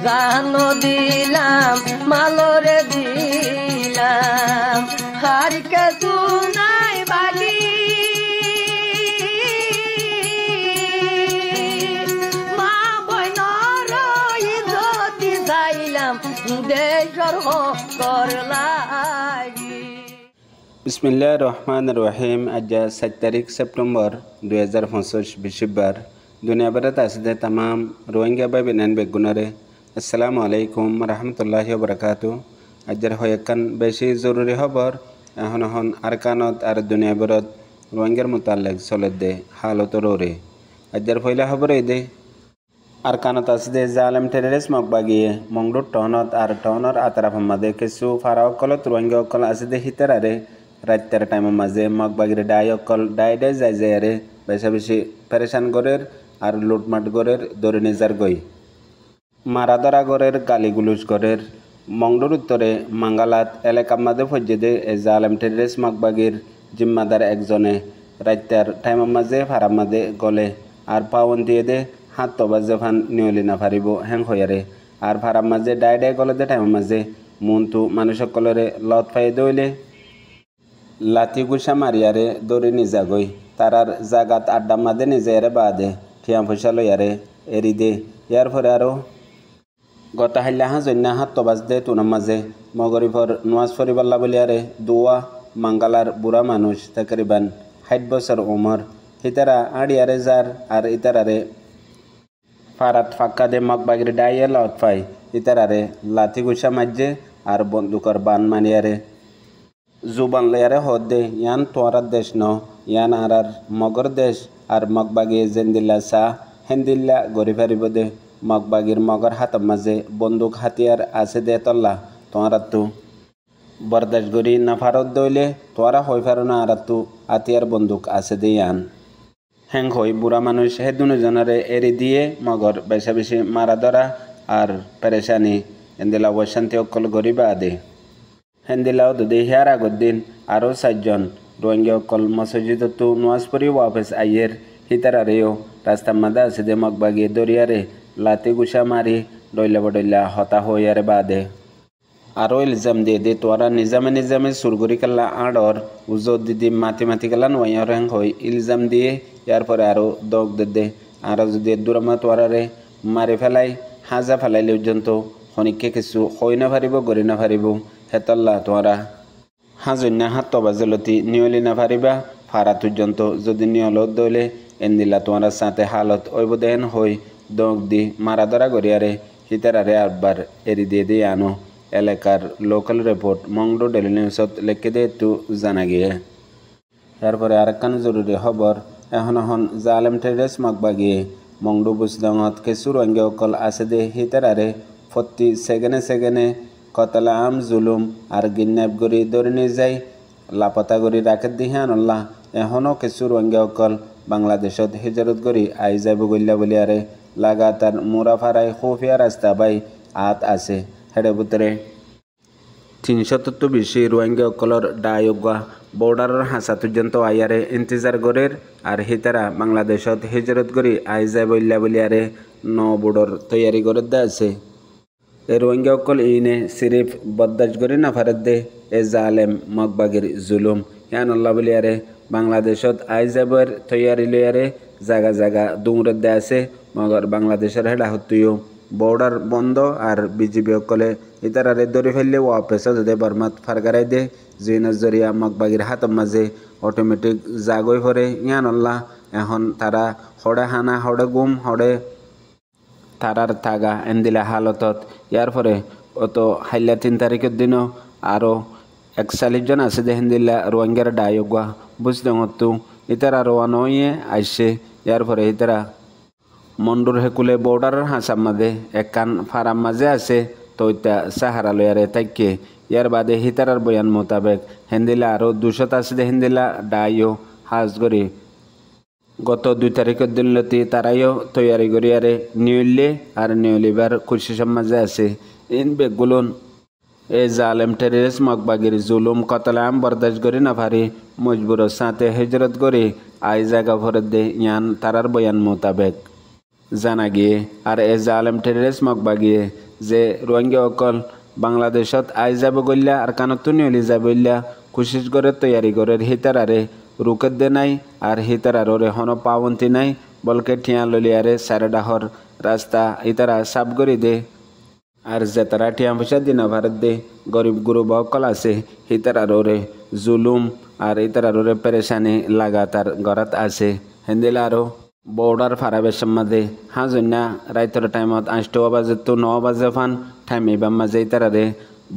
জানো দিলাম মালরে দিলাম আর কিছু নাই বাকি মা বইনর ইজ্জতি চাইলাম দেশর হকর লাগি। বিসমিল্লাহির রহমানির রহিম। আজ 7 তারিখ সেপ্টেম্বর 2025 বৃহস্পতিবার। দুনিয়াভৰত আছে তামাম ৰোহিঙ্গা ভাই বেনান বেগুনাৰে আসসালামু আলাইকুম ৰহমতুল্লাহি বাৰাকাতুহু। আজেৰ হয়াকান বেশি জৰুৰি খবৰ এখন আৰকানত আৰ দুনিয়াভৰত রোহিঙ্গার মোতালেক চলে দে হালতর ওরে। আজের পয়লা খবর এই দে আরকানত আছে জালেম টেররিস্ট মকবাগিয়ে মংডুর টহনত আর টহনর আতরাফের মাঝে কিছু ফারাওকলত রোহিঙ্গা অকল আছে হিতারারে রাত্যার টাইমের মাঝে মকবাগির ডাই অকল ডাই যাই যায় আরে বেশা বেশি পেরেশান গরের আর লুটমাট গরের দৌড়ে নিজার গই মারাদরা গরের গালিগুলুজ গরের মংডুর উত্তরে মাঙ্গালাত এলাকার মাঝে ফজ্জেদে এ জালেম টেররিস্ট মকবাগির জিম্মাদার একজনে রাত্যার টাইমের মাঝে ফারার মাঝে গলে আর পাওন দিয়ে দে হাত তবাজে ফান নিয়লি না পারিব হ্যাং হইয়ারে আর ফারার মাঝে ডাই গলে দে টাইমের মাঝে মনটু মানুষ সকলরে লত ফাই দইলে লাঠি গুসা মারিয়ারে দৌড়ে নিজা গই তারার জাগাত আড্ডা মাঝে নিজেরে বাদে ঠিয়া পয়সা লইয়ারে এরি দে। ইয়ার পরে আরও গতা হাইলা হাজন্যা হাত তবাজ দে তুনার মাঝে মগরিফর নোয়াজ ফরিবাল্লা বলিয়ারে দুয়া মাঙ্গালার বুড়া মানুষ তাকরিবান 60 বছর উমর হিতারা আড়িয়ারে যার আর ইতারারে ফারাত ফাক্কা দে মকবাগির ডাইয়ে লত পাই ইতারারে লাঠি গুসা মাঝে আর বন্দুকর বান মানিয়ারে জুবান লয়ারে হদ দে ইয়ান তোয়ারার দেশ ন ইয়ান আর মগর দেশ আর মকবাগি জেন্দিল্লা সা হেন্দিল্লা গড়ি ফারিব দে মকবাগির মগর হাতের মাঝে বন্দুক হাতিয়ার আছে দে তল্লা তোয়ারাতু বরদাস গড়ি না ফারত দইলে তোয়ারা হই ফারো না আরাতু হাতিয়ার বন্দুক আছে দে ইয়ান হ্যাং হই বুড়া মানুষ হে দুজনরে এরি দিয়ে মগর বেশা বেশি মারা ধরা আর পেরেশানি এন্দিলা অশান্তি অকল গরিবা আদে হেন্দিলাও দুদে হিয়ার আগর দিন আরও 4 জন রোহিঙ্গা অকল মসজিদতু নোয়াজ পড়ি ওয়াপস আইয়ের হিতারারেও রাস্তার মাদা আছে দে মকবাগি দরিয়ারে লাতি গুসা মারি ডইলা বডইলা হতা হইয়ারে বাদে আরও ইলজাম দিয়ে দে তোরা নিজামে সুরগুরি কাল্লা আড়র উজো দিদি মাতি কাল্লা নোয়াইয়ার হ্যাং হই ইলজাম দিয়ে ইয়ার পরে আরও দগ দে আরও যদি দূরমা তোরারে মারি ফেলাই হাজা ফেলাইলে পর্যন্ত খনিককে কিছু হই না পারিব গড়ি না পারিব হেতল্লা তোরা হাজন্যা হাত তবাজলতি নিয়লি না পারিবা ফারা পর্যন্ত যদি নিয়লত দইলে এন্দিলা তোরা সাথে হালত ওইব দেন হই দগ দি মারা ধরা গড়িয়ারে হিতারারে আরবার এরি দিয়ে আনো এলাকার লোকাল রিপোর্ট মংডু ডেলি নিউজত লেখে দিয়ে একটু জানা গিয়ে। তারপরে আরেকখান জরুরি খবর এখন জালেম টেররিস্ট মকবাগিয়ে মংডু বুসদঙত কিছু রোহিঙ্গা অকল আছে দে হিতারারে প্রতি সেকেন্ডে কতলা আম জুলুম আর কিডন্যাপ করি ধরে নিয়ে যাই লাপতা করি রাখে দিহান আল্লাহ এখনও কিছু রোহিঙ্গা অকল বাংলাদেশত হিজরত করি আই যাব গল্লা বলিয়ারে লাগাতার মুরাফারাই খুফিয়া রাস্তা বাই আত আছে হেডে ভিতরে 300 বেশি রোহিঙ্গা অকলর ডায়োগা বর্ডারের হাসা পর্যন্ত আইয়ারে ইন্তজার গরের আর হিতারা বাংলাদেশত হিজরত করি আই যাব গল্লা বলিয়ারে বর্ডার তৈয়ারি করে দে আছে। এ রোহিঙ্গা অকল ইনে সিরিফ বদাস গরি না ফারত দে এ জালেম মকবাগির জুলুম ইয়ান আল্লাহ বলিয়ারে বাংলাদেশত আই যাবার তৈয়ারি লইয়ারে জায়গা দুমরে দে আছে মগর বাংলাদেশের হেডা হতুও বর্ডার বন্ধ আর বিজিবি অকলে ইতারারে ধরে ফেললে ওয়াপেস যদি বর্মাত ফারগারাই দে জিনের জরিয়া মকবাগির হাতের মাঝে অটোমেটিক জাগই পড়ে ইয়ান আল্লাহ এখন তারা হড়ে হানা হড়ে গুম হড়ে তারার থাগা এন্দিলা হালতত। ইয়ার পরে অত হাইলা 3 তারিখের দিনও আরও 41 জন আছে দে হেন্দিল্লা রোহিঙ্গার ডায়োগা বুঝদঙতু ইতারা রোয়ানো হইয়ে আইসে। ইয়ার পরে ইতারা মন্ডুর হেকুলে বর্ডারের হাসার মাঝে একখান ফারাম মাঝে আছে তো ইতা সাহারা লয়ারে থাককে। ইয়ার বাদে হিতারার বয়ান মোতাবেক হেন্দিলা আরও 200 আছে দে হেন্দিলা ডাইও হাজ করে গত 2 তারিখের দিনলতি তারাইও তৈয়ারি করিয়ারে নিউলে আর নিউলিবার খুশি সমাজে আছে ইন বেগুলন এ জালেম টেররিস্ট মকবাগির জুলুম কতলাম বরদাস্ত করি না পারি মজবুরের সাথে হিজরত করে আই জায়গা ভরে দে ইয়ান তারার বয়ান মোতাবেক জানা গিয়ে আর এ জালেম টেররিস্ট মকবাগিয়ে যে রোহিঙ্গা অকল বাংলাদেশত আই যাব গল্লা আর কানতো নিয়লি যাবল্লা কোশিশ করে তৈয়ারি করে হিতারারে রুকেত দে নাই আর হিতারারে হন পাবন্তি নাই বলকে ঠিয়া ললিয়ারে সারেডাহর রাস্তা ইতারা সাফ করে দে আর যে তারা টিয়া পয়সা দিনা ভারত দে গরিব গুরু বকল আছে হিতারারে জুলুম আর ইতারারে পেরেশানি লাগাতার গরাত আছে হেন্দিলা আরো বর্ডার ফারাবের সম্মাদে হাজন্যা রাইতর টাইমত 8 বাজে তো 9 বাজে ফান টাইম এবার মাঝে ইতারারে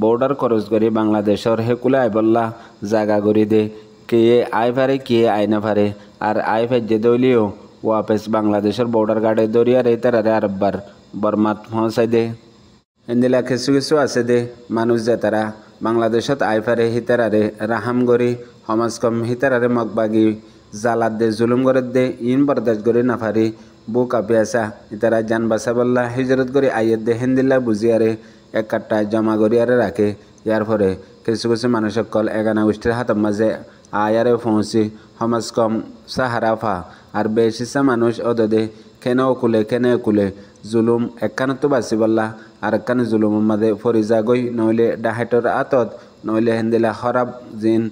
বর্ডার খরচ করি বাংলাদেশর হেকুলে আইবল্লা জাগা গড়ি দে কে আই পারে কে আই না পারে আর আই ফেজে দলিও ওয়াপেস বাংলাদেশের বর্ডার গার্ডে দরিয়ার ইতারারে আরবার বর্মাত পৌঁছাই দে এন্দিলা কিছু কিছু আছে দে মানুষ যে তারা বাংলাদেশত আই পারে হিতারারে রাহাম গড়ি সমাজ কম হিতারারে মগবাগি জালাত দে জুলুম করে দে ইন বরদাস্ত করে না পারি বুক কাঁপি আসা ইতারা জান বাসা বললা হিজরত করে আইয়ের দে হেন্দিল্লা বুঝিয়ারে এক কাট্টা জমা করিয়ারে রাখে ইয়ার পরে কিছু কিছু মানুষ সকল এগানা গোষ্ঠীর হাতের মাঝে আয়ারে পৌঁছি সমাজ কম সাহারাফা আর বেশিসা মানুষ অদে কেন কুলে জুলুম একখানতো বাঁচি বললা আর একখান জুলুমের মাঝে ফরিজা গই নইলে ডাহাইটর আতত নইলে হেন্দিলা খরাব জিন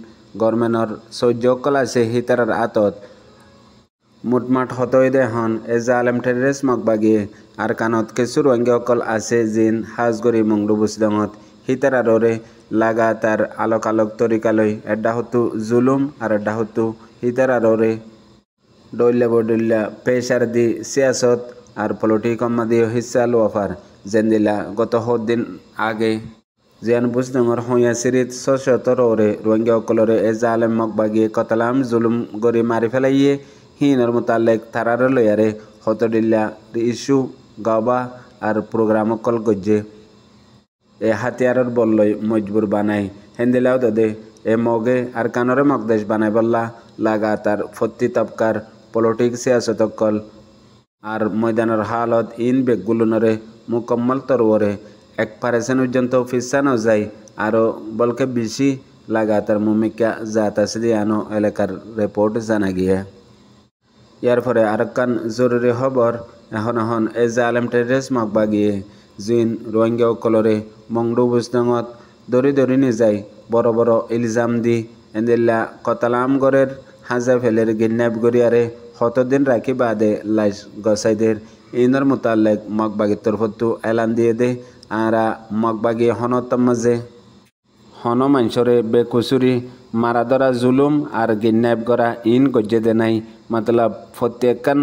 গভর্নমেন্টর সহ্য অকল আছে হিতারার আতত মুটমাট হতই দে হন এ জালেম টেরিস্ট মগবাগিয়ে আর কানত কিছু রোহিঙ্গা অকল আছে জিন হাজগরি মংডু বুসদঙত হিতারারে লাগাতার আলোক আলোক তরিকালৈ এড্ডা হতু জুলুম আর এড্ডা হতু হিতারারে ডইল্লা বডইল্লা পেশার দি সিয়াসত আর পলিটিকম দিয়ে হিসা লোয়াফার জেন্দিলা গত দিন আগে জিয়ান বুসদঙর হইয়া সিরিত 617 রোহিঙ্গা অকলরে এ জালেম মগবাগিয়ে কতলাম জুলুম গরি মারি ফেলাইয়ে হিনর মোতালেক তারার লয়ারে হতডিল্লা ইস্যু গাবা আর প্রোগ্রাম অকল গজ্জে এ হাতিয়ারর বললই মজবুর বানাই হেন্দিলাও দে এ মগে আর কানরে মকদেশ বানাই বললা লাগাতার ফত্তি তবকার পলিটিক্স সিয়াসত অকল আর ময়দানের হালত ইন বেগগুলোনরে মুকম্মল তরওরে 1% পর্যন্ত ফিসানো যায় আরও বলকে বেশি লাগাতার মুমিকা জাত আছে দিয়ানো এলাকার রিপোর্ট জানা গিয়ে ইয়ার পরে আরেকখান জরুরি খবর এখন এ জালেম টেরিস্ট মগবাগিয়ে জিন রোহিঙ্গা অকলরে মংডু বুসদঙত দরি নিয়ে যায় বড় বড় ইলজাম দি এন্দিল্লা কতালাম গড়ের হাজা ফেলের গিন্নাব গড়িয়ারে কতদিন রাখি বাদে লাইস গসাইদের ইনর মোতালেক মগবাগির তরফতো এলান দিয়ে দে আরা মগবাগি হনতম মাঝে হন মানুষরে বেকুচুরি মারা ধরা জুলুম আর গিন্নাব করা ইন গজ্জে দে নাই মতলব প্রত্যেকখান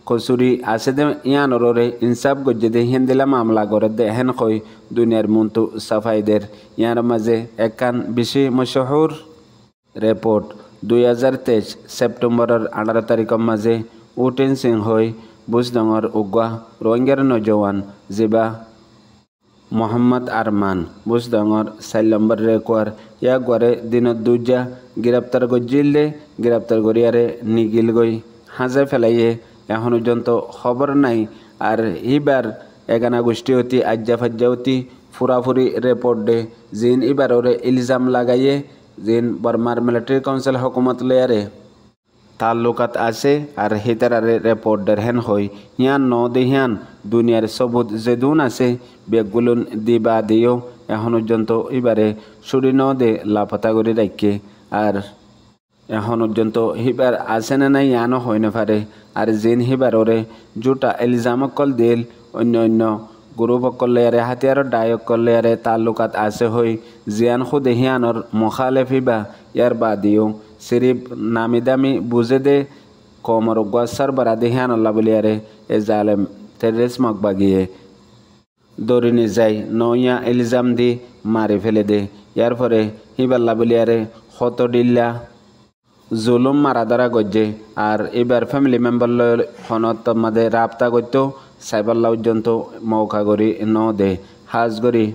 কচুরি আছে দে ইয়ানরে ইনসাফ গজ্জে দে হিন্দিলা মামলা করে দে হেন কই দুনিয়ার মন্তু সাফাইদের ইয়ার মাঝে একখান বেশি মশহুর রিপোর্ট 2023 সেপ্টেম্বরের 18 তারিখের মাঝে উটেন সিং হই বুসদঙর উগা রোহিঙ্গার নজওয়ান জিবা মোহাম্মদ আরমান বুসদঙর 4 নম্বর রেকোয়ার ইয়া গড়ে দিনত দুজা গ্রেপ্তার গজ্জিলে গ্রেপ্তার গড়িয়ারে নিগিল গই হাজা ফেলাইয়ে এখন পর্যন্ত খবর নাই আর এবার এগানা গোষ্ঠী অতি আজ্জা ফাজ্জা অতি ফুরাফুরি রিপোর্ট দে জিন এবারে ইলজাম লাগাইয়ে জিন বর্মার মিলিটারি কাউন্সিল হুকুমত লয়ারে তাল্লুকাত আছে আর হিতারারে রিপোর্ট দের হেন হই হিয়ান ন দেহিয়ান দুনিয়ার সবুত যেদুন আছে বেগগুলুন দিবা দিও এখন পর্যন্ত এবারে ছুরি ন দে লাপতা করে রাখে আর এখন পর্যন্ত হিবার আছে না নাই ইয়ানো হয় না পারে আর জিন হিবাররে জুটা ইলজামকল দিল অন্য গ্রুপকল লেয়ারে হাতিয়ারর ডায়কল লেয়ারে তাল্লুকাত আছে হই জিয়ান খুদে হিয়ানর মুখালেফ হিবা ইয়ার বাদিও সিরিফ নামি দামি বুঝে দে কমর গসার বারা দে হিয়ানল্লা বলিয়ারে এ জালেম টেরিস্ট মগবাগিয়ে দৌড়ি নিয়ে যায় নইয়া ইলজাম দি মারি ফেলে দে ইয়ার পরে হিবাল্লা বলিয়ারে হত ডিল্লা জুলুম মারা ধরা গজ্জে আর এবার ফ্যামিলি মেম্বার হনত মাঝে রাবতা করতো সাইবাল্লা পর্যন্ত মৌকা গড়ি ন দে হাজ গড়ি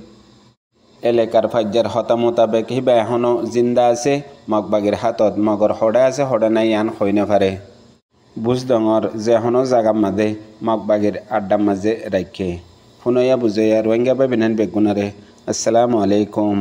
এলাকার ফাজ্জার হতা মোতাবেক হিবা এখনও জিন্দা আছে মগবাগির হাতত মগর হডা আছে হডা নাই আন হই না পারে বুঝদঙর যে এখনও জাগার মাঝে মগবাগির আড্ডার মাঝে রাখে শুনইয়া বুঝাইয়া রোহিঙ্গা বা বিনান বেগুনারে আসসালামু আলাইকুম।